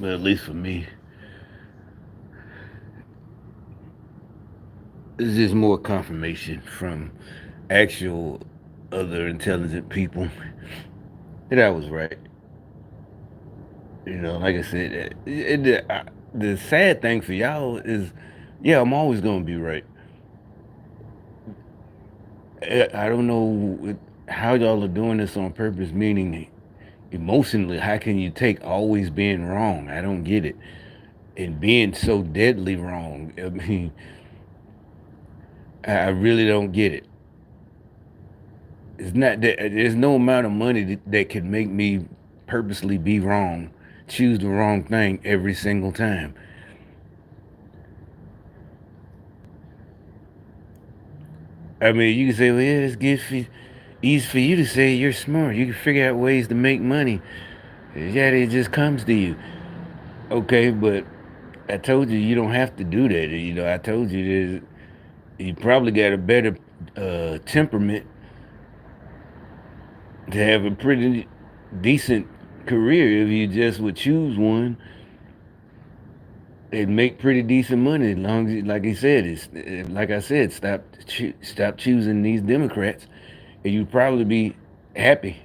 But at least for me, it's just more confirmation from actual other intelligent people that I was right. Like I said, the sad thing for y'all is, yeah, I'm always gonna be right. I don't know how y'all are doing this on purpose, meaning emotionally, how can you take always being wrong? I don't get it. And being so deadly wrong. I mean, I really don't get it. It's not that there's no amount of money that can make me purposely be wrong, choose the wrong thing every single time. I mean, you can say, well, yeah, it's good for easy for you to say you're smart. You can figure out ways to make money. Yeah, it just comes to you. Okay, but I told you you don't have to do that. I told you you probably got a better temperament to have a pretty decent career if you just would choose one and make pretty decent money. As long as, like he said, like I said, stop choosing these Democrats, and you'd probably be happy,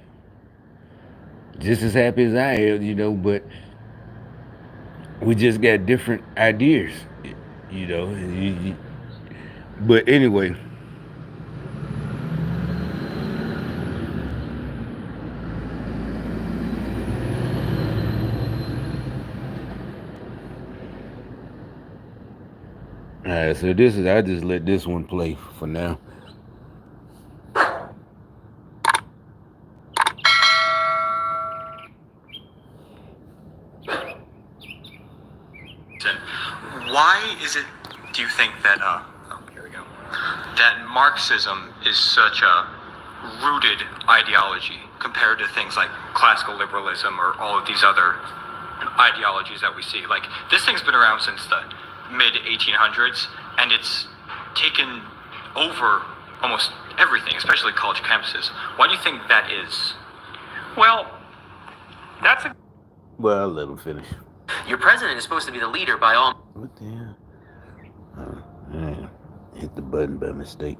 just as happy as I am. But we just got different ideas. You know, but anyway. All right, so I just let this one play for now. Why is it, do you think that, here we go, that Marxism is such a rooted ideology compared to things like classical liberalism or all of these other ideologies that we see? Like, this thing's been around since the mid 1800s, and it's taken over almost everything, especially college campuses. Why do you think that is? Well, that's a... Well, I'll let him finish. Your president is supposed to be the leader by all... What the hell? Hit the button by mistake.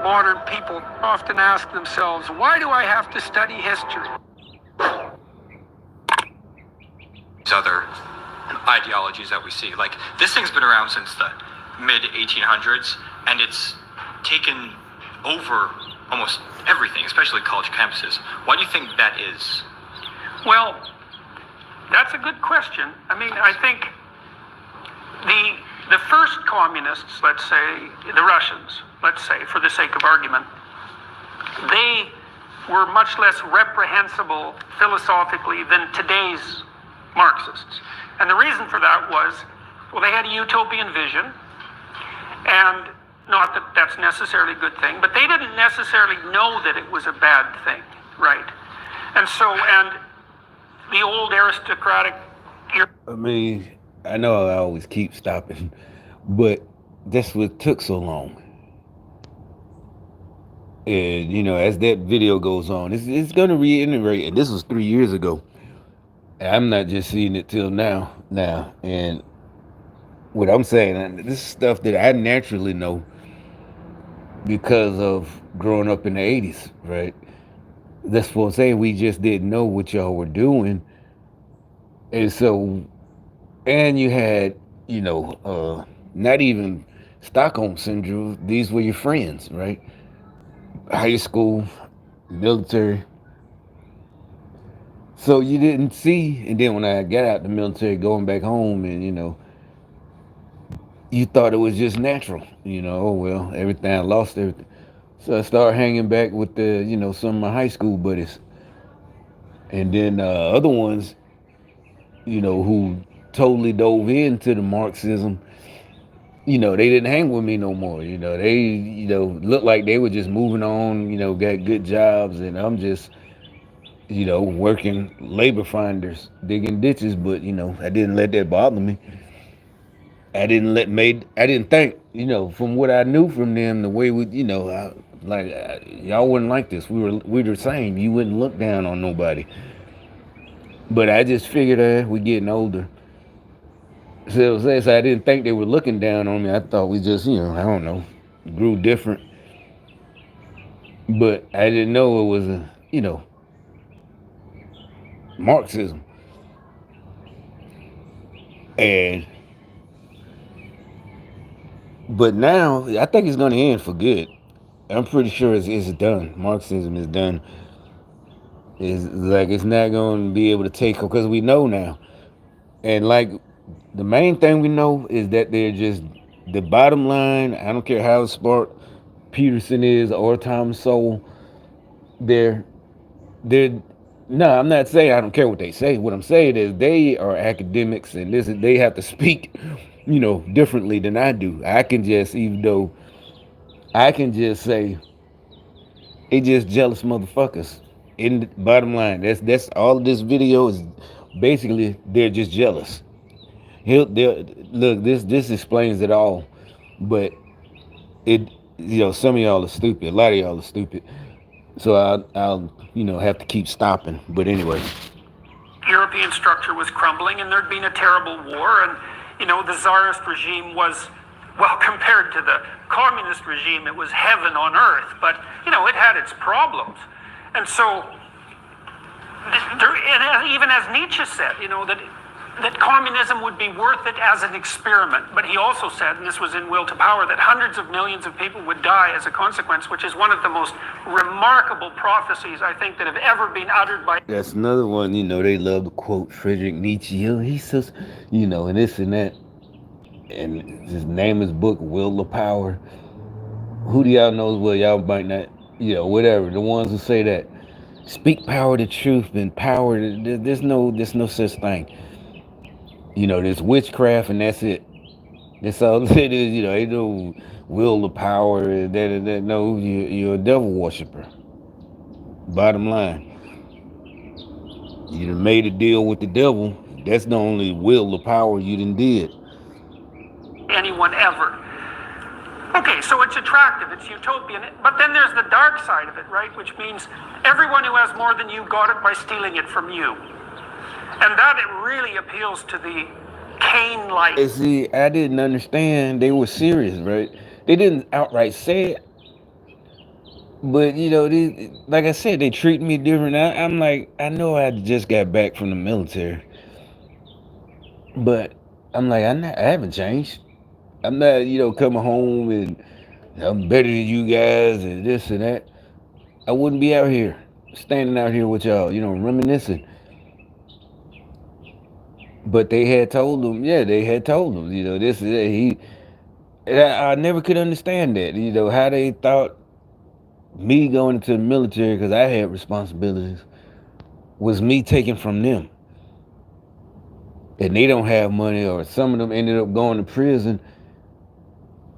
Modern people often ask themselves, why do I have to study history? These other ideologies that we see. Like, this thing's been around since the mid 1800s, and it's taken over almost everything, especially college campuses. Why do you think that is? Well, that's a good question. I mean, I think the first communists, let's say, the Russians, let's say, for the sake of argument, they were much less reprehensible philosophically than today's Marxists. And the reason for that was, well, they had a utopian vision, and not that that's necessarily a good thing, but they didn't necessarily know that it was a bad thing, right? And the old aristocratic... I mean, I know I always keep stopping, but that's what took so long. And as that video goes on, it's going to reiterate. And this was 3 years ago. I'm not just seeing it till now. And what I'm saying, this is stuff that I naturally know because of growing up in the 80s, right? That's what I'm saying. We just didn't know what y'all were doing. And so, and you had, not even Stockholm syndrome. These were your friends, right? High school, military. So you didn't see, and then when I got out the military, going back home, and you thought it was just natural. Oh well, everything I lost everything. So I started hanging back with some of my high school buddies, and then other ones, who totally dove into the Marxism. They didn't hang with me no more. They looked like they were just moving on. Got good jobs, and I'm just working labor finders, digging ditches. But I didn't let that bother me. I didn't think, from what I knew from them, the way we, Like y'all wouldn't like this. We were the same. You wouldn't look down on nobody. But I just figured we getting older. So I didn't think they were looking down on me. I thought we just, I don't know, grew different. But I didn't know it was Marxism. And but now I think it's going to end for good. I'm pretty sure it's done. Marxism is done. It's like it's not going to be able to take because we know now. And like the main thing we know is that they're just the bottom line. I don't care how smart Peterson is or Thomas Sowell. They're they're no, I'm not saying I don't care what they say. What I'm saying is they are academics and this they have to speak, differently than I do. I can just even though I can just say they just jealous motherfuckers. In the bottom line, that's all of this video is basically they're just jealous. They'll look this explains it all, but it some of y'all are stupid. A lot of y'all are stupid. So I'll have to keep stopping. But anyway, European structure was crumbling and there'd been a terrible war, and the czarist regime was, well, compared to the communist regime, it was heaven on earth, but it had its problems. And so and even as Nietzsche said, that communism would be worth it as an experiment. But he also said, and this was in Will to Power, that hundreds of millions of people would die as a consequence, which is one of the most remarkable prophecies, I think, that have ever been uttered by... That's another one, they love to quote Friedrich Nietzsche. He says, and this and that. And his name his book, Will to Power. Who do y'all know? Well, y'all might not, whatever. The ones who say that. Speak power to truth and power. There's no such thing. There's witchcraft and that's it. That's all it is. Ain't no will to power and that. No, you're a devil worshiper. Bottom line, you done made a deal with the devil. That's the only will to power you done did. Anyone ever. Okay, so it's attractive, it's utopian, but then there's the dark side of it, right? Which means everyone who has more than you got it by stealing it from you. And that it really appeals to the Cain-like. See, I didn't understand. They were serious, right? They didn't outright say it. But, like I said, they treat me different. I'm like, I know I just got back from the military. But I'm like, I haven't changed. I'm not, coming home and I'm better than you guys and this and that. I wouldn't be out here, standing out here with y'all, reminiscing. But they had told him, yeah, they had told him, this is it. I never could understand that, how they thought me going into the military because I had responsibilities was me taking from them. And they don't have money, or some of them ended up going to prison.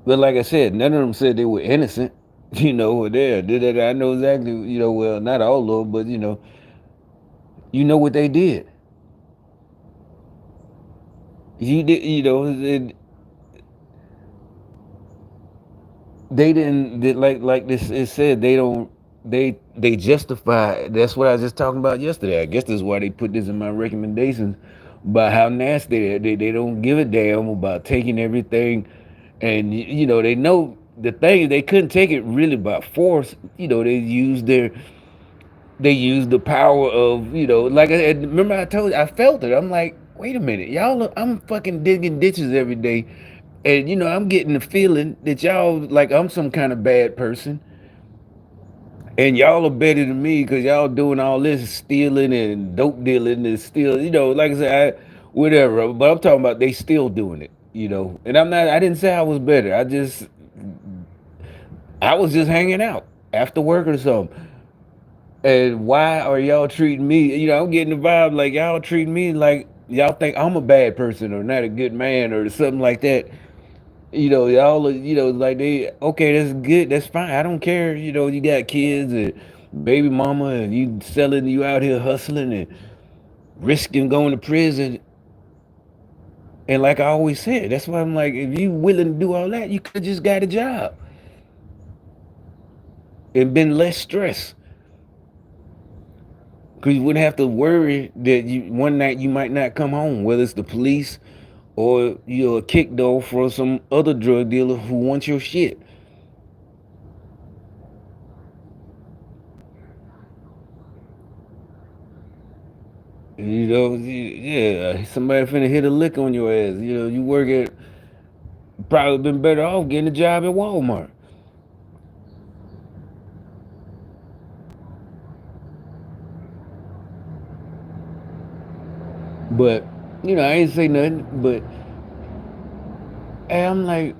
But like I said, none of them said they were innocent. Or there. I know exactly, well, not all of them, but you know what they did. You did, they didn't like this. It said they don't. They justify. That's what I was just talking about yesterday. I guess that's why they put this in my recommendations about how nasty they are. They don't give a damn about taking everything, and they know the thing. They couldn't take it really by force. They used the power of like I remember I told you I felt it. I'm like, wait a minute, y'all. I'm fucking digging ditches every day. And I'm getting the feeling that y'all like I'm some kind of bad person, and y'all are better than me because y'all doing all this stealing and dope dealing and still, like I said, whatever. But I'm talking about they still doing it, And I'm not. I didn't say I was better. I was just hanging out after work or something. And why are y'all treating me? I'm getting the vibe like y'all treating me like y'all think I'm a bad person or not a good man or something like that. Y'all, like they, okay, that's good, that's fine. I don't care. You got kids and baby mama, and you out here hustling and risking going to prison. And like I always said, that's why I'm like, if you willing to do all that, you could have just got a job. and been less stressed. Because you wouldn't have to worry that one night you might not come home, whether it's the police or you're a kick dog for some other drug dealer who wants your shit. Yeah, somebody finna hit a lick on your ass. You work at, probably been better off getting a job at Walmart. But, I ain't say nothing, but I'm like,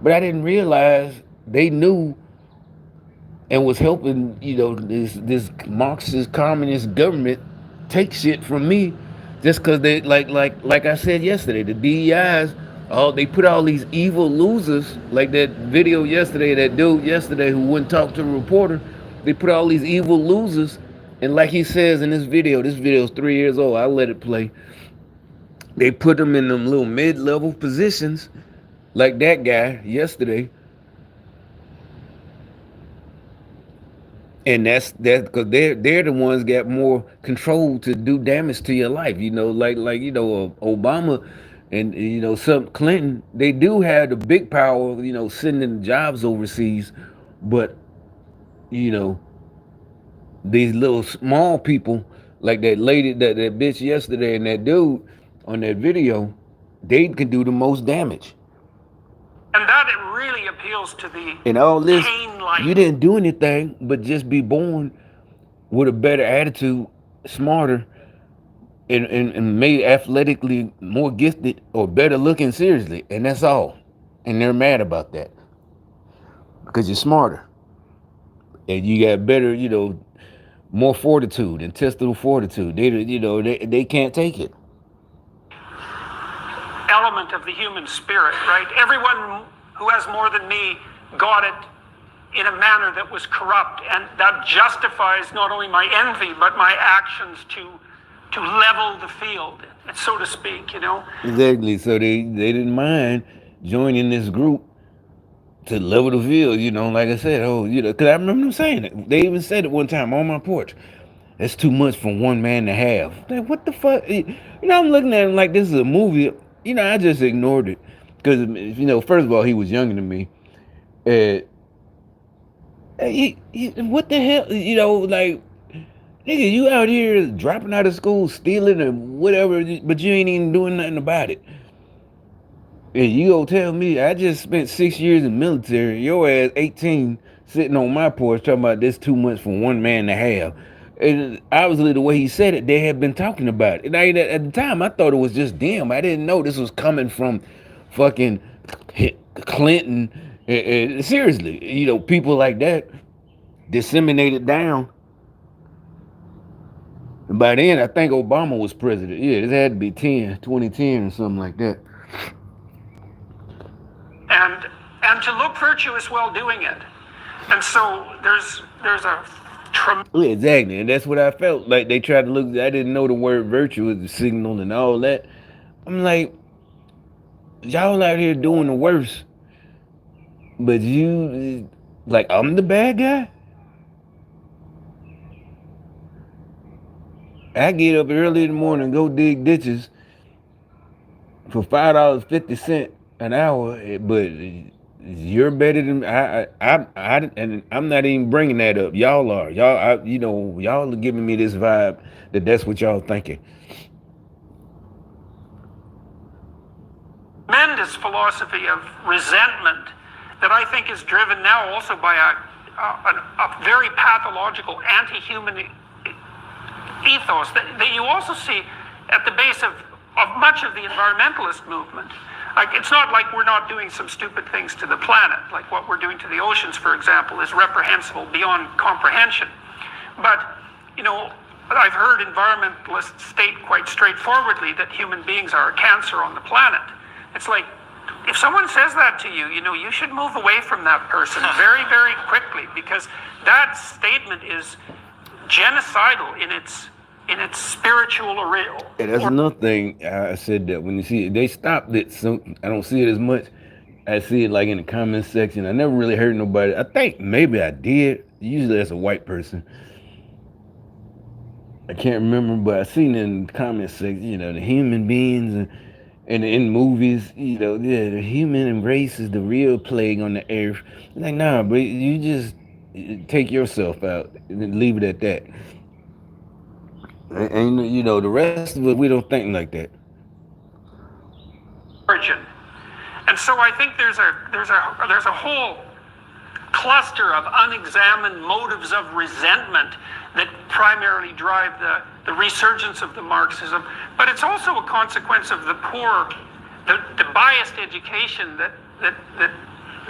but I didn't realize they knew and was helping, this Marxist communist government take shit from me just because they like I said yesterday, the DEIs, they put all these evil losers, like that video yesterday, that dude yesterday who wouldn't talk to a reporter. They put all these evil losers, and like he says in this video is 3 years old. I let it play. They put them in them little mid-level positions, like that guy yesterday. And that's because they're the ones got more control to do damage to your life. Like Obama and some Clinton. They do have the big power. Sending jobs overseas, but you know these little small people like that lady, that bitch yesterday, and that dude on that video, they can do the most damage. And that it really appeals to the And all this, Cain-like. you didn't do anything but just be born with a better attitude, smarter, and made athletically more gifted or better looking, seriously. And that's all. And they're mad about that because you're smarter and you got better, more fortitude, intestinal fortitude. They can't take it. Element of the human spirit, right? Everyone who has more than me got it in a manner that was corrupt, and that justifies not only my envy but my actions to level the field, so to speak. Exactly. So they didn't mind joining this group to level the field. Like I said, because I remember them saying it. They even said it one time on my porch. That's too much for one man to have. Like, what the fuck? I'm looking at him like this is a movie. I just ignored it because first of all, he was younger than me. And what the hell? Like, nigga, you out here dropping out of school, stealing and whatever, but you ain't even doing nothing about it. And you gonna tell me I just spent 6 years in the military, your ass 18 sitting on my porch talking about this too much for one man to have. And obviously the way he said it, they had been talking about it. And at the time I thought it was just them. I didn't know this was coming from fucking Clinton. Seriously, people like that disseminated down. And by then I think Obama was president. Yeah, this had to be 2010 or something like that. And to look virtuous while doing it. And so there's a yeah, exactly, and that's what I felt like. They tried to look. I didn't know the word virtue was the signal and all that. I'm like, y'all out here doing the worst, but you, like, I'm the bad guy. I get up early in the morning, go dig ditches for $5.50 an hour, but you're better than and I'm not even bringing that up. Y'all are. Y'all are giving me this vibe that that's what y'all thinking. tremendous philosophy of resentment that I think is driven now also by a very pathological anti-human ethos that you also see at the base of much of the environmentalist movement. Like, it's not like we're not doing some stupid things to the planet. Like what we're doing to the oceans, for example, is reprehensible beyond comprehension. But, I've heard environmentalists state quite straightforwardly that human beings are a cancer on the planet. It's like, if someone says that to you, you should move away from that person very, very quickly, because that statement is genocidal in its spiritual And that's another thing I said, that when you see it, they stopped it. So I don't see it as much. I see it like in the comment section. I never really heard nobody. I think maybe I did. Usually as a white person. I can't remember, but I seen in the comment section, the human beings and in movies, the human race is the real plague on the earth. Like, nah, but you just take yourself out and leave it at that. And the rest of us, we don't think like that. Origin. And so I think there's a whole cluster of unexamined motives of resentment that primarily drive the resurgence of the Marxism. But it's also a consequence of the poor, the biased education that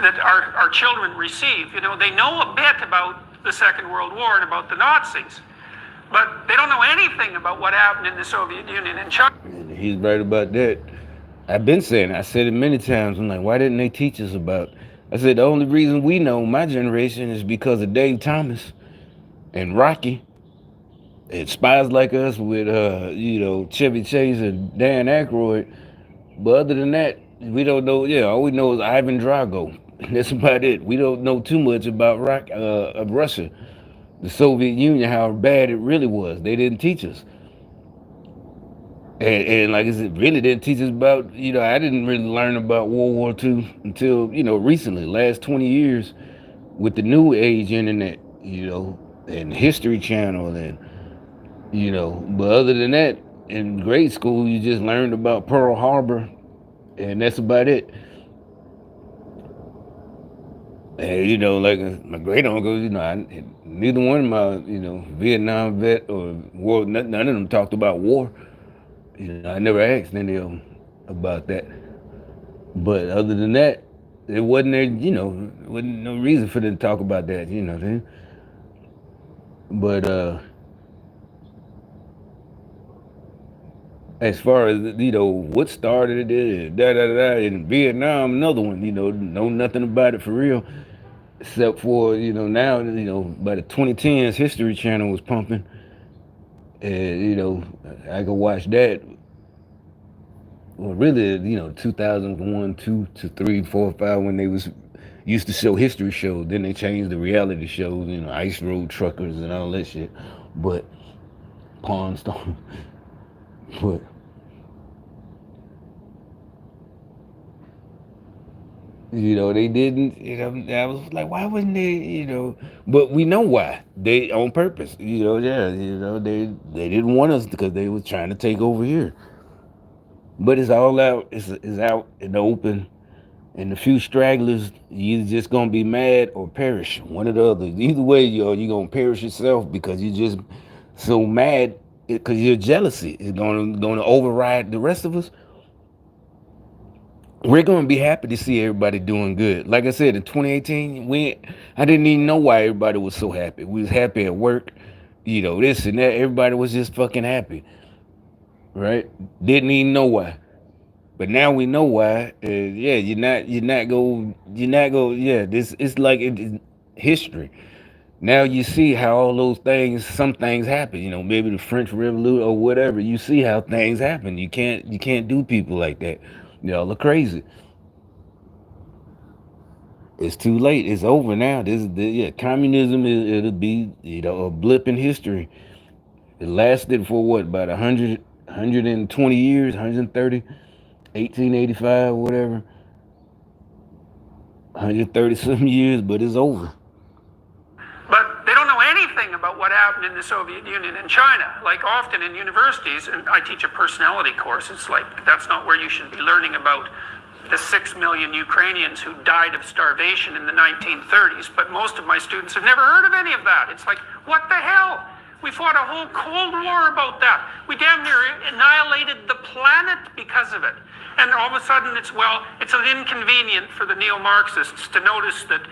our children receive. They know a bit about the Second World War and about the Nazis, but they don't know anything about what happened in the Soviet Union and China. And he's right about that. I've been saying, I said it many times. I'm like, why didn't they teach us about? I said the only reason we know, my generation, is because of Dave Thomas and Rocky and Spies Like Us with Chevy Chase and Dan Aykroyd. But other than that, we don't know. Yeah, all we know is Ivan Drago. That's about it. We don't know too much about of Russia, the Soviet Union, how bad it really was. They didn't teach us. And like I said, really didn't teach us about, I didn't really learn about World War II until, recently, last 20 years with the new age internet, and History Channel but other than that, in grade school, you just learned about Pearl Harbor, and that's about it. And, like my great uncle, neither one of my, Vietnam vet or war, none of them talked about war. I never asked any of them about that. But other than that, it wasn't there, wasn't no reason for them to talk about that, But as far as what started it, da da da, in Vietnam, another one, know nothing about it for real, except for now, by the 2010s, History Channel was pumping, and I could watch that. Well, really, 2001, two to three, four, five, when they was used to show history shows. Then they changed the reality shows, Ice Road Truckers and all that shit. But Pawn Stone, but they didn't. I was like, why wouldn't they? But we know why. They on purpose. Yeah. They didn't want us because they was trying to take over here. But it's all out. It's out in the open. And the few stragglers, you either just gonna be mad or perish. One or the other. Either way, you're gonna perish yourself because you're just so mad because your jealousy is gonna override the rest of us. We're gonna be happy to see everybody doing good. Like I said, in 2018, I didn't even know why everybody was so happy. We was happy at work, this and that. Everybody was just fucking happy, right? Didn't even know why. But now we know why. Yeah, you're not go. Yeah, this it's like it's history. Now you see how all those things, some things happen. Maybe the French Revolution or whatever. You see how things happen. You can't do people like that. Y'all are crazy. It's too late. It's over now. This is communism. It'll be a blip in history. It lasted for what, about 120 years, 130, 1885, whatever. 130 some years, but it's over. But they don't know anything about what happened in the Soviet Union and China. Like often in universities, and I teach a personality course, it's like that's not where you should be learning about the 6 million Ukrainians who died of starvation in the 1930s. But most of my students have never heard of any of that. It's like, what the hell? We fought a whole Cold War about that. We damn near annihilated the planet because of it. And all of a sudden it's an inconvenient for the neo-Marxists to notice that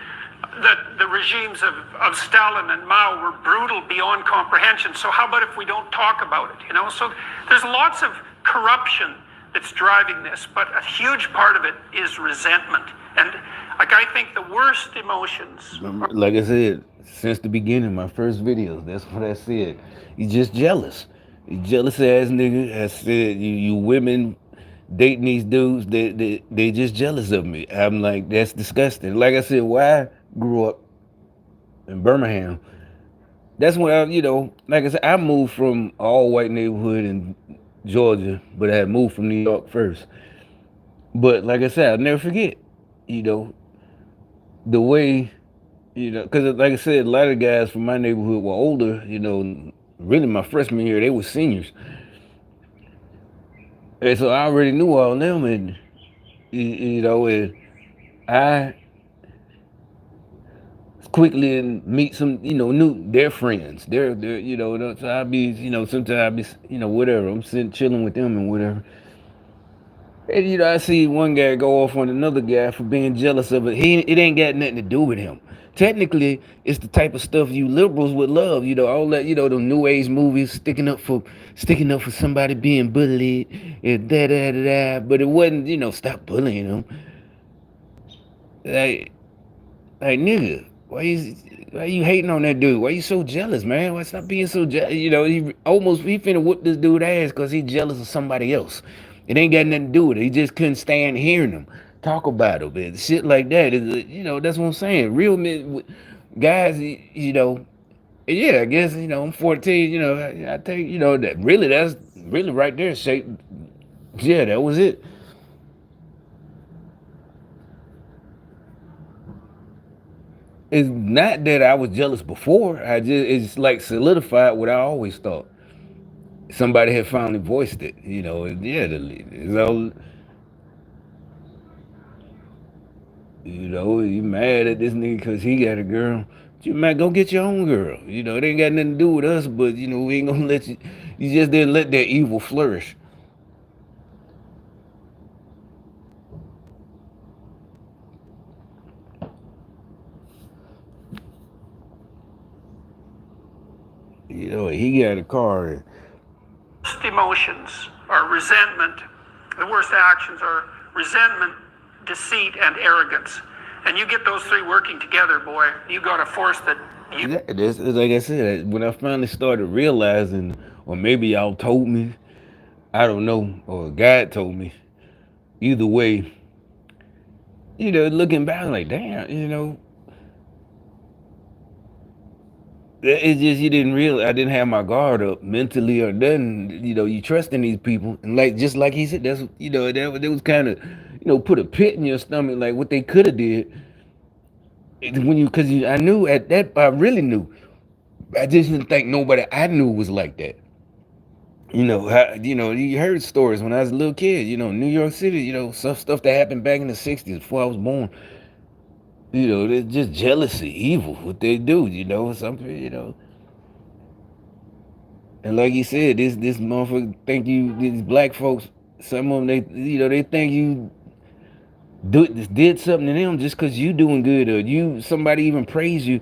the regimes of Stalin and Mao were brutal beyond comprehension. So how about if we don't talk about it? So there's lots of corruption that's driving this, but a huge part of it is resentment. And like I think the worst emotions. Like I said, since the beginning, my first videos, that's what I said. You just jealous. You jealous ass nigga. I said you women dating these dudes they just jealous of me. I'm like, that's disgusting. Like I said, why I grew up in Birmingham. That's when I, like I said, I moved from all white neighborhood in Georgia, but I had moved from New York first. But like I said, I'll never forget, you know, the way, because like I said, a lot of guys from my neighborhood were older. Really my freshman year, they were seniors, and so I already knew all of them, and and I quickly and meet some, new their friends. They're so I be, sometimes I be, whatever. I'm sitting chilling with them and whatever. And I see one guy go off on another guy for being jealous of it. It ain't got nothing to do with him. Technically, it's the type of stuff you liberals would love. All that, the new age movies sticking up for somebody being bullied and da da da da. But it wasn't, stop bullying them. Like Like nigga, why you hating on that dude? Why you so jealous, man? Why stop being so jealous? He finna whoop this dude ass because he jealous of somebody else. It ain't got nothing to do with it. He just couldn't stand hearing him talk about it, man. Shit like that. That's what I'm saying. Real men, guys, yeah, I guess I'm 14. I take that's really right there. Shape, yeah, that was it. It's not that I was jealous before. It's like solidified what I always thought. Somebody had finally voiced it. Yeah, you mad at this nigga because he got a girl. You mad? Go get your own girl. It ain't got nothing to do with us. But we ain't gonna let you. You just didn't let that evil flourish. He got a car. Worst emotions are resentment. The worst actions are resentment, deceit, and arrogance. And you get those three working together, boy, you got a force that you. That's like I said. When I finally started realizing, or maybe y'all told me, I don't know, or God told me. Either way, looking back, like damn, it's just you didn't realize I didn't have my guard up mentally or nothing. You trust in these people, and like just like he said, that's that was kind of put a pit in your stomach, like what they could have did. When because I knew at that I really knew. I just didn't think nobody I knew was like that. You heard stories when I was a little kid. New York City. Some stuff that happened back in the '60s before I was born. They're just jealousy, evil, what they do, something, And like you said, this motherfucker think these black folks, some of them, they think you did something to them just because you doing good or somebody even praise you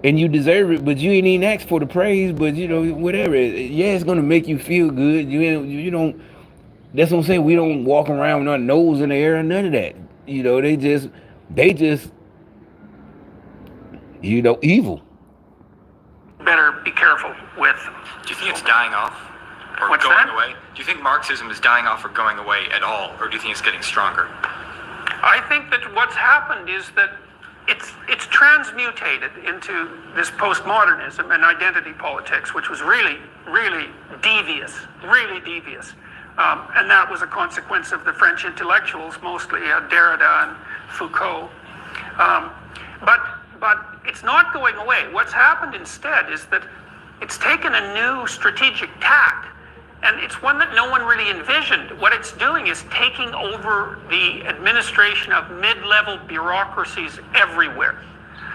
and you deserve it, but you ain't even asked for the praise, but whatever. Yeah, it's gonna make you feel good. You don't, that's what I'm saying. We don't walk around with our nose in the air or none of that. They just evil. Better be careful with. Do you think it's dying off or What's going that? away? Do you think Marxism is dying off or going away at all, or do you think it's getting stronger? I think that what's happened is that it's transmutated into this postmodernism and identity politics, which was really, really devious, and that was a consequence of the French intellectuals, mostly Derrida and Foucault. But it's not going away. What's happened instead is that it's taken a new strategic tack, and it's one that no one really envisioned. What it's doing is taking over the administration of mid-level bureaucracies everywhere.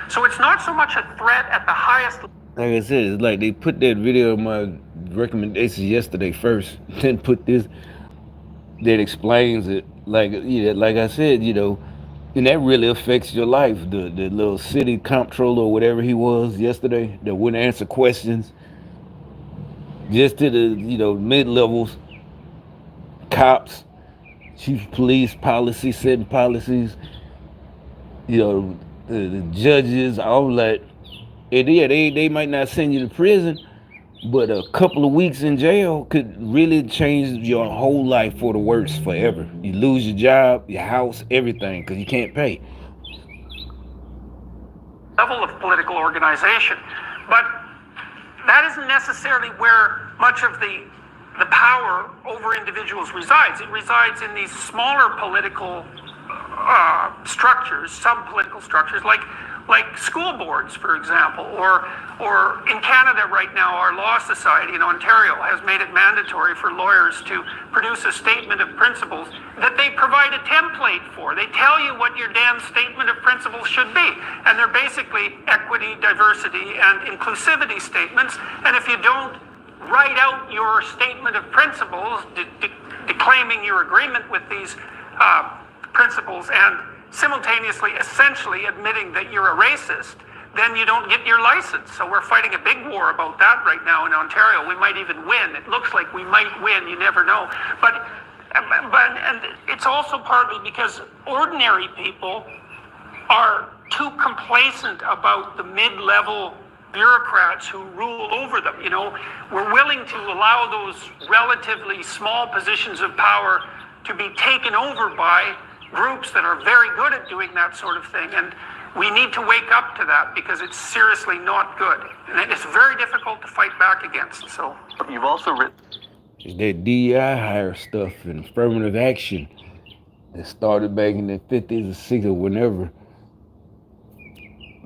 So it's not so much a threat at the highest. Like I said, it's like they put that video of my recommendations yesterday first, then put this that explains it. Like I said, and that really affects your life. The little city comptroller or whatever he was yesterday that wouldn't answer questions, just to the mid levels, cops, chief of police, policy setting policies, the judges, all that. And yeah, they might not send you to prison, But a couple of weeks in jail could really change your whole life for the worse forever. You lose your job, your house, everything, because you can't pay. Level of political organization. But that isn't necessarily where much of the power over individuals resides. It resides in these smaller political structures, sub-political structures, like school boards, for example, or in Canada right now, our law society in Ontario has made it mandatory for lawyers to produce a statement of principles that they provide a template for. They tell you what your damn statement of principles should be, and they're basically equity, diversity, and inclusivity statements. And if you don't write out your statement of principles, declaiming your agreement with these principles and simultaneously essentially admitting that you're a racist, then you don't get your license. So we're fighting a big war about that right now in Ontario. We might even win. It looks like we might win. You never know. But and it's also partly because ordinary people are too complacent about the mid-level bureaucrats who rule over them. You know, we're willing to allow those relatively small positions of power to be taken over by groups that are very good at doing that sort of thing. And we need to wake up to that because it's seriously not good. And it's very difficult to fight back against. So you've also written. It's that DEI hire stuff and affirmative action that started back in the 50s or 60s or whenever.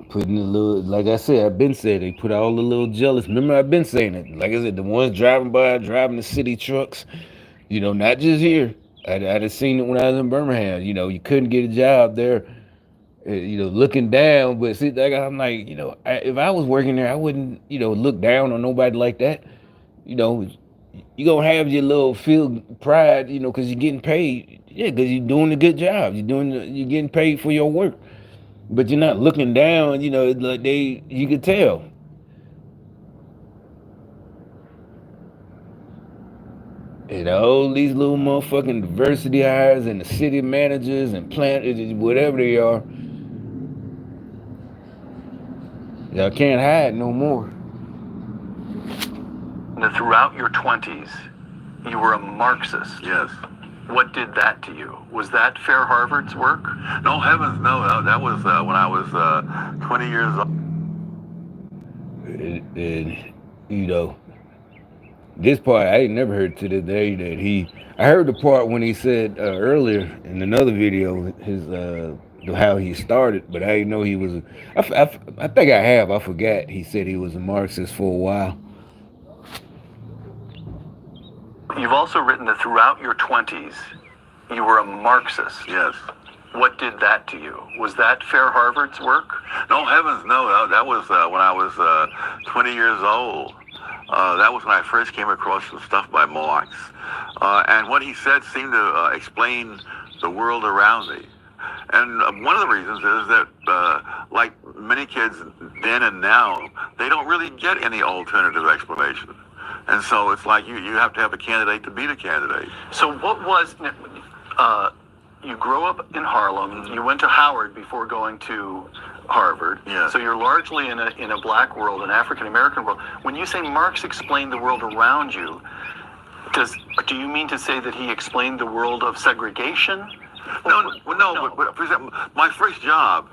Putting the little, like I said, I've been saying, they put all the little jealous. Remember, I've been saying it. Like I said, the ones driving by, driving the city trucks, not just here. I'd have seen it when I was in Birmingham. You couldn't get a job there, looking down. But see, like, I'm like, if I was working there, I wouldn't, look down on nobody like that. You know, you gonna have your little feel pride, because you're getting paid. Yeah, because you're doing a good job. You're getting paid for your work. But you're not looking down, like you could tell. And all these little motherfucking diversity hires and the city managers and plant whatever they are, y'all can't hide no more. Throughout your 20s, you were a Marxist. Yes. What did that to you? Was that Fair Harvard's work? No, heavens, no. That was when I was 20 years old. And this part I ain't never heard to this day that I heard the part when he said earlier in another video his how he started, but I didn't know he was. I think I have. I forgot he said he was a Marxist for a while. You've also written that throughout your 20s, you were a Marxist. Yes. What did that to you? Was that Fair Harvard's work? No, heavens, no. That was when I was 20 years old. That was when I first came across some stuff by Marx. And what he said seemed to explain the world around me. And one of the reasons is that, like many kids then and now, they don't really get any alternative explanation. And so it's like you have to have a candidate to be the candidate. So what was, you grew up in Harlem, you went to Howard before going to Harvard. Yeah. So you're largely in a black world, an African-American world. When you say Marx explained the world around you, do you mean to say that he explained the world of segregation? No. But for example, my first job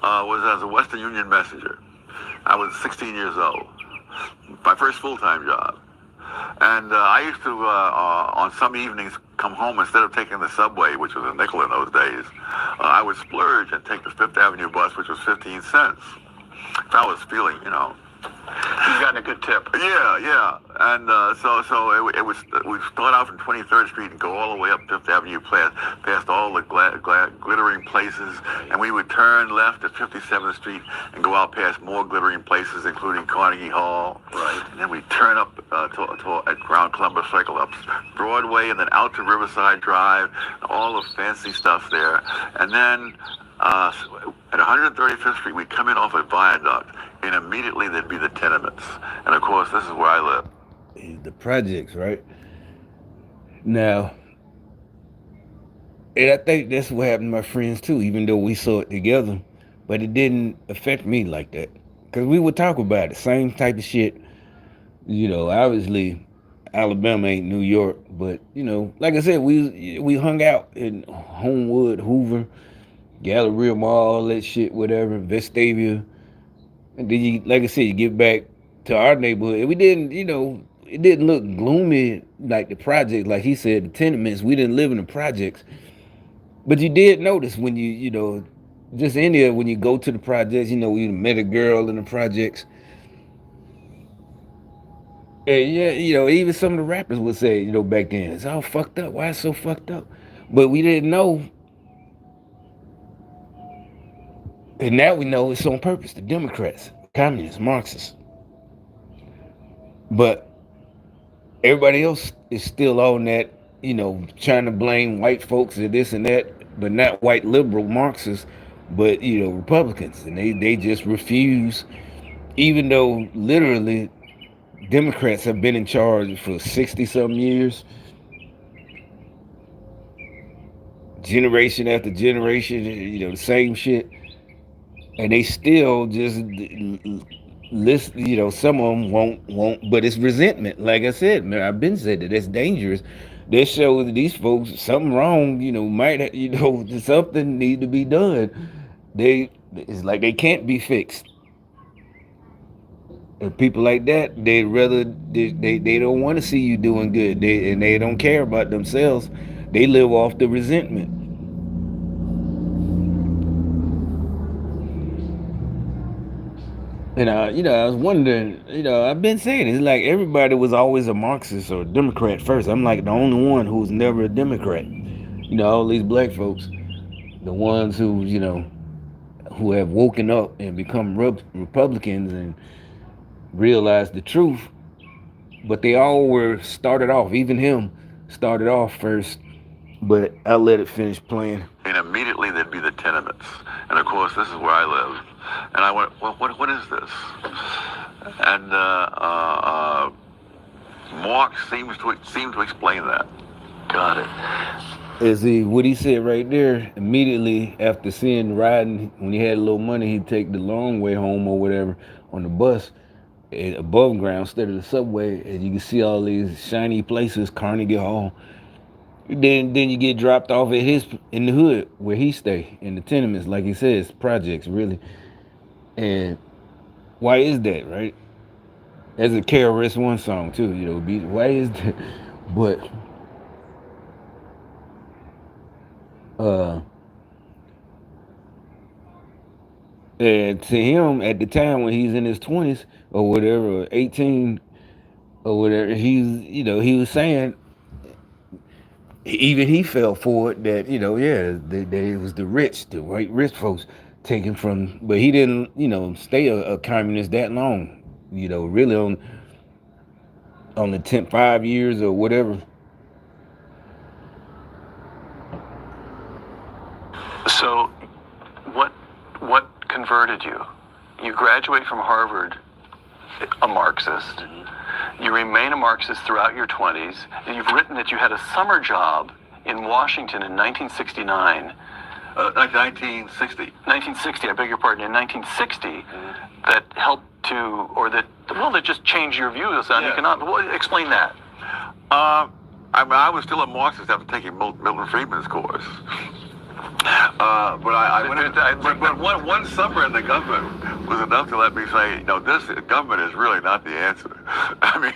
was as a Western Union messenger. I was 16 years old. My first full-time job. And I used to, on some evenings, come home instead of taking the subway, which was a nickel in those days. I would splurge and take the Fifth Avenue bus, which was 15 cents. If I was feeling, You've gotten a good tip. Yeah. And so it was, we start out from 23rd Street and go all the way up Fifth Avenue, past all the glittering places, and we would turn left at 57th Street and go out past more glittering places, including Carnegie Hall. Right. And then we turn up around Columbus Circle, up Broadway, and then out to Riverside Drive, all the fancy stuff there. And then at 135th Street, we'd come in off a viaduct, and immediately there'd be the tenements. And of course, this is where I live. The projects, right? Now, and I think that's what happened to my friends too, even though we saw it together, but it didn't affect me like that. Because we would talk about it, same type of shit. Obviously, Alabama ain't New York, but like I said, we hung out in Homewood, Hoover, Galleria Mall, all that shit, whatever, Vestavia, and then like I said, you get back to our neighborhood. We didn't, it didn't look gloomy like the projects, like he said, the tenements. We didn't live in the projects, but you did notice when just in there when you go to the projects, you met a girl in the projects. And yeah, even some of the rappers would say, back then, it's all fucked up. Why it's so fucked up? But we didn't know. And now we know it's on purpose. The Democrats, communists, Marxists. But everybody else is still on that, trying to blame white folks and this and that, but not white liberal Marxists, but, Republicans. And they just refuse, even though literally Democrats have been in charge for 60 some years, generation after generation, the same shit, and they still just list. Some of them won't, but it's resentment. Like I said, man, I've been said that that's dangerous. That shows that these folks something wrong. Might something need to be done. It's like they can't be fixed. And people like that, they rather they don't want to see you doing good. They don't care about themselves. They live off the resentment. And I was wondering, I've been saying it's like everybody was always a Marxist or a Democrat first. I'm like the only one who's never a Democrat. All these black folks, the ones who have woken up and become Republicans and realized the truth, but they all were started off. Even him started off first, but I let it finish playing. And immediately there'd be the tenements. And of course, this is where I live. And I went, well, what is this? And Marx seemed to explain that. Got it. As what he said right there, immediately after seeing riding, when he had a little money, he'd take the long way home or whatever on the bus above ground instead of the subway, and you can see all these shiny places, Carnegie Hall. Then you get dropped off at in the hood where he stay in the tenements, like he says, projects really. And why is that, right? As a KRS One song too, why is that? But and to him at the time when he's in his 20s or whatever, or 18 or whatever, he was saying even he fell for it that it was the rich, the white rich folks taken from, but he didn't stay a communist that long, really on the 5 years or whatever. So, what converted you? You graduate from Harvard, a Marxist. You remain a Marxist throughout your 20s. And you've written that you had a summer job in Washington in 1969. 1960. 1960, I beg your pardon, in 1960, that helped that just changed your views on economics. Well, explain that. I was still a Marxist after taking Milton Friedman's course. But I went in, but one summer in the government was enough to let me say, this government is really not the answer. I mean,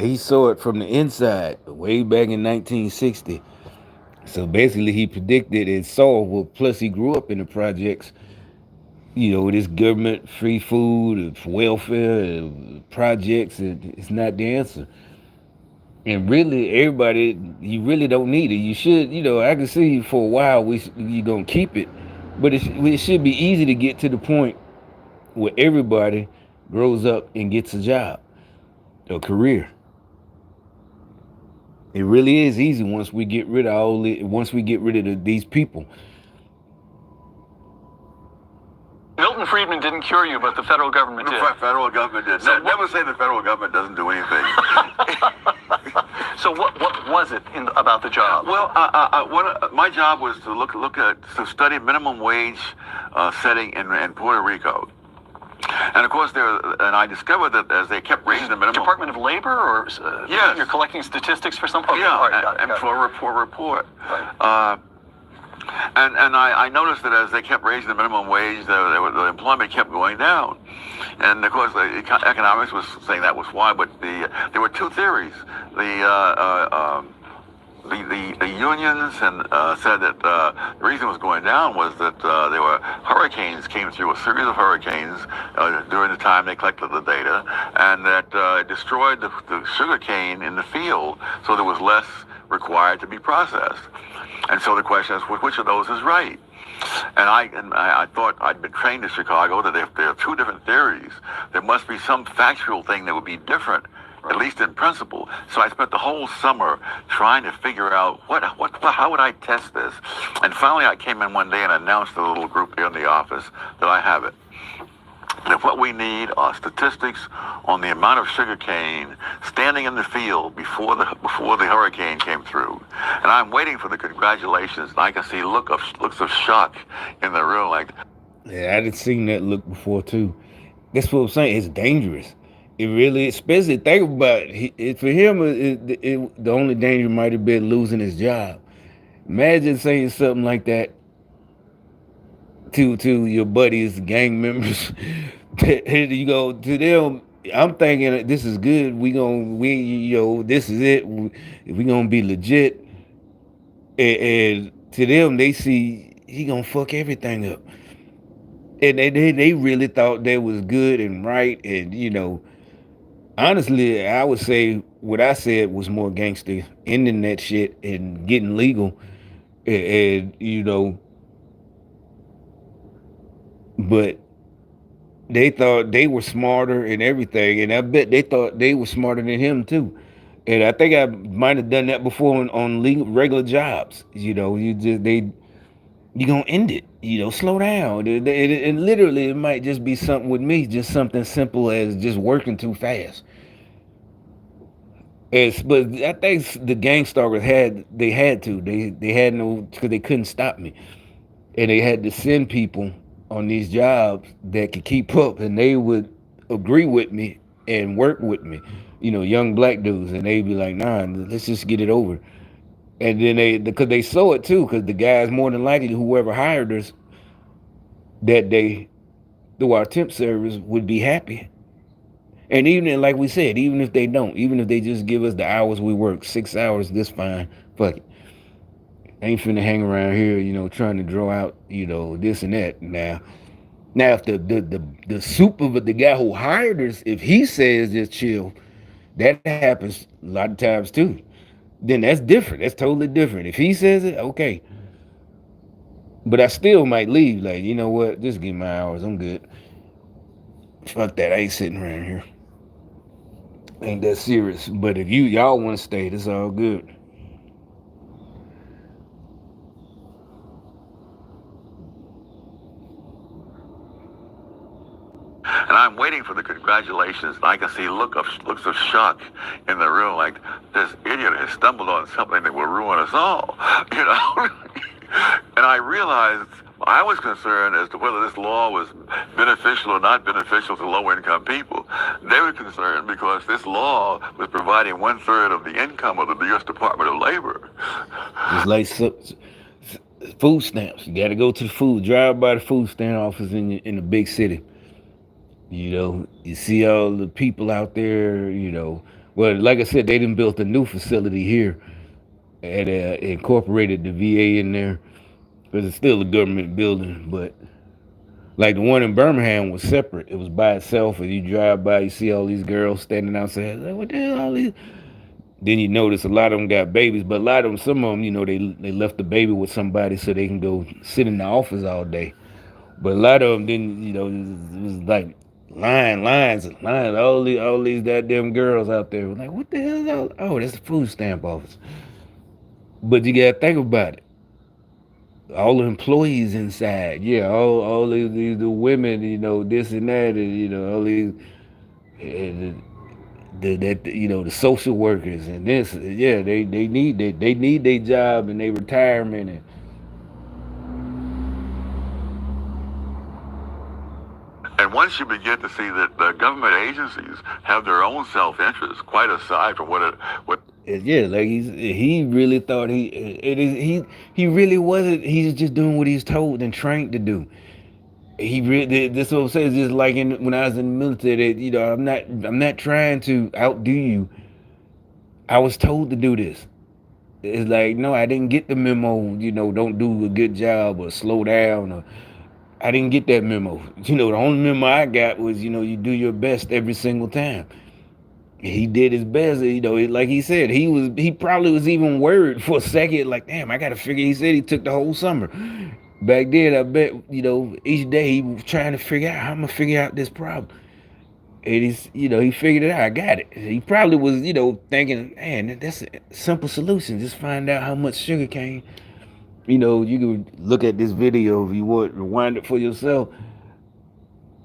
he saw it from the inside way back in 1960. So basically, he predicted and saw. Well, plus he grew up in the projects. This government, free food, welfare, projects, it's not the answer. And really, everybody, you really don't need it. You should, I can see for a while you're going to keep it. But it should be easy to get to the point where everybody grows up and gets a job, a career. It really is easy once we get rid of these people. Milton Friedman didn't cure you, but the federal government did. The federal government did. So never say the federal government doesn't do anything. So what was it about the job? Well, my job was to to study minimum wage setting in Puerto Rico. And of course, and I discovered that as they kept raising the minimum. Department of Labor, or yes, you're collecting statistics for something. Okay, yeah, all right, got it, and got for it. a report. Right. And I noticed that as they kept raising the minimum wage, the employment kept going down. And of course, economics was saying that was why. But there were two theories. The unions and said that the reason it was going down was that there were hurricanes came through, a series of hurricanes during the time they collected the data, and that it destroyed the sugar cane in the field, so there was less required to be processed. And so the question is, which of those is right? And I thought I'd been trained in Chicago that if there are two different theories, there must be some factual thing that would be different, at least in principle. So I spent the whole summer trying to figure out how would I test this. And finally I came in one day and announced to the little group here in the office that I have it. That what we need are statistics on the amount of sugar cane standing in the field before the hurricane came through. And I'm waiting for the congratulations. And I can see looks of shock in the room, like, Yeah, I did seen that look before too. That's what I'm saying. It's dangerous. It really, especially think about it, for him. The only danger might have been losing his job. Imagine saying something like that to your buddies, gang members. You go to them. I'm thinking this is good. This is it. We gonna be legit. And to them, they see he gonna fuck everything up. And they really thought that was good and right. And honestly, I would say what I said was more gangster, ending that shit and getting legal. And but they thought they were smarter and everything, and I bet they thought they were smarter than him too. And I think I might have done that before on legal, regular jobs. You gonna end it. Slow down. And literally, it might just be something with me, just something simple as just working too fast. But I think the gang stalkers they had no, because they couldn't stop me, and they had to send people on these jobs that could keep up, and they would agree with me and work with me, young black dudes, and they'd be like, nah, let's just get it over. And then because they saw it too, because the guys more than likely, whoever hired us that day through our temp service, would be happy. And even like we said, even if they don't, even if they just give us the hours we work, 6 hours, this fine. Fuck it. Ain't finna hang around here, trying to draw out, this and that. Now, if the super, but the guy who hired us, if he says just chill, that happens a lot of times too. Then that's different. That's totally different. If he says it, okay. But I still might leave. Like, you know what? Just give my hours. I'm good. Fuck that. I ain't sitting around here. Ain't that serious. But if y'all want to stay, that's all good. and I'm waiting for the congratulations. And I can see looks of shock in the room, like this idiot has stumbled on something that will ruin us all, you know. And I realized I was concerned as to whether this law was beneficial or not beneficial to low-income people. They were concerned because this law was providing 1/3 of the income of the U.S. Department of Labor. It's like food stamps. You got to go to the drive by the food stamp office in the big city. You see all the people out there. Well, like I said, they done built a new facility here and incorporated the VA in there because it's still a government building, but like the one in Birmingham was separate. It was by itself, and you drive by, you see all these girls standing outside. Like, what the hell? All these? Then you notice a lot of them got babies, but a lot of them, some of them, they left the baby with somebody so they can go sit in the office all day. But a lot of them didn't. It was like lines and lines. All these goddamn girls out there were like, what the hell is all? Oh, that's the food stamp office. But you gotta think about it. All the employees inside, yeah, all these the women, this and that, and all these, and the social workers and this, yeah, they need their job and their retirement, and And once you begin to see that the government agencies have their own self-interest, quite aside from what Yeah, like he really thought he really wasn't. He's just doing what he's told and trained to do. He really, this what I'm saying, is just like when I was in the military. That I'm not trying to outdo you. I was told to do this. It's like, no, I didn't get the memo. Don't do a good job or slow down. Or I didn't get that memo. The only memo I got was, you do your best every single time. He did his best. Like he said, he probably was even worried for a second, like, damn, I got to figure. He said he took the whole summer. Back then, I bet, each day he was trying to figure out how I'm gonna figure out this problem. And he figured it out. I got it. He probably was, thinking, man, that's a simple solution. Just find out how much sugar cane. You can look at this video if you want, rewind it for yourself.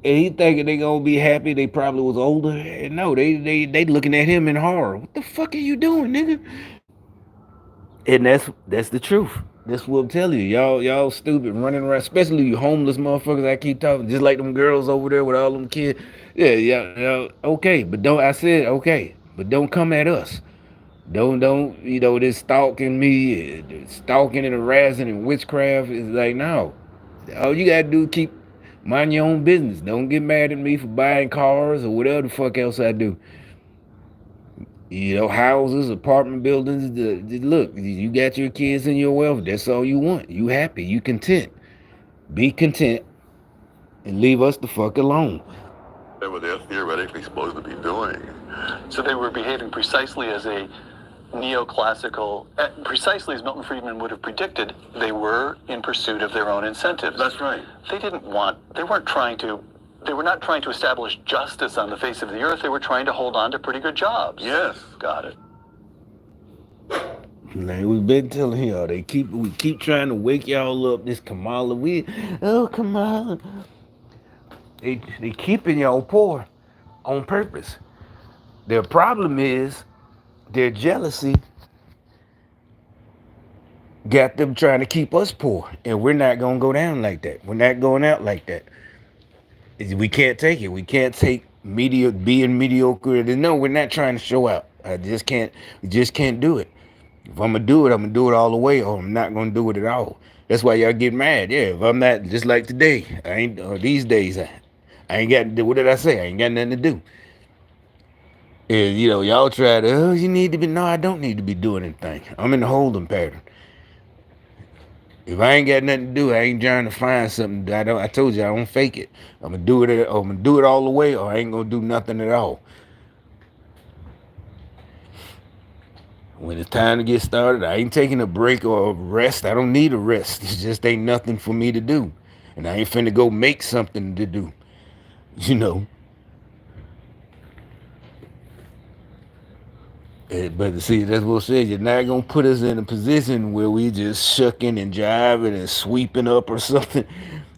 And he thinking they gonna be happy. They probably was older. And no, they looking at him in horror. What the fuck are you doing, nigga? And that's the truth. That's what I'm telling you. Y'all stupid running around, especially you homeless motherfuckers. I keep talking, just like them girls over there with all them kids. Yeah. Okay, but don't. I said okay, but don't come at us. Don't. This stalking me, stalking and harassing and witchcraft is like no. All you gotta do is keep mind your own business. Don't get mad at me for buying cars or whatever the fuck else I do. Houses, apartment buildings. Look, you got your kids and your wealth. That's all you want. You happy. You content. Be content and leave us the fuck alone. they were they're theoretically supposed to be doing. So they were behaving precisely as a neoclassical, precisely as Milton Friedman would have predicted. They were in pursuit of their own incentives. That's right. They were not trying to establish justice on the face of the earth. They were trying to hold on to pretty good jobs. Yes. Got it. Like we've been telling y'all, we keep trying to wake y'all up. This Kamala, Kamala. They keeping y'all poor on purpose. Their problem is their jealousy got them trying to keep us poor, and we're not gonna go down like that. We're not going out like that. We can't take it. We can't take being mediocre. No, we're not trying to show out. I just can't. We just can't do it. If I'm gonna do it, I'm gonna do it all the way, or I'm not gonna do it at all. That's why y'all get mad. Yeah, if I'm not just like today, I ain't. Or these days, I ain't got. What did I say? I ain't got nothing to do. And y'all try to. Oh, you need to be. No, I don't need to be doing anything. I'm in the holding pattern. If I ain't got nothing to do, I ain't trying to find something. I told you I don't fake it. I'm gonna do it. Or I'm gonna do it all the way, or I ain't gonna do nothing at all. When it's time to get started, I ain't taking a break or a rest. I don't need a rest. It just ain't nothing for me to do, and I ain't finna go make something to do. You know. But see, that's what I said. You're not gonna put us in a position where we just shucking and jiving and sweeping up or something.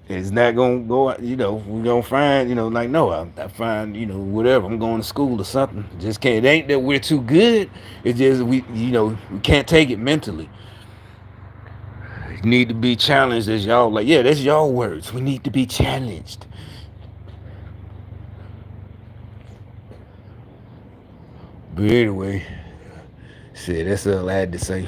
It's not gonna go. We're gonna find. Like no, I find. Whatever. I'm going to school or something. Just can't. It ain't that we're too good. It's just we. We can't take it mentally. We need to be challenged, as y'all like. Yeah, that's y'all words. We need to be challenged. But anyway. Shit, that's all I had to say.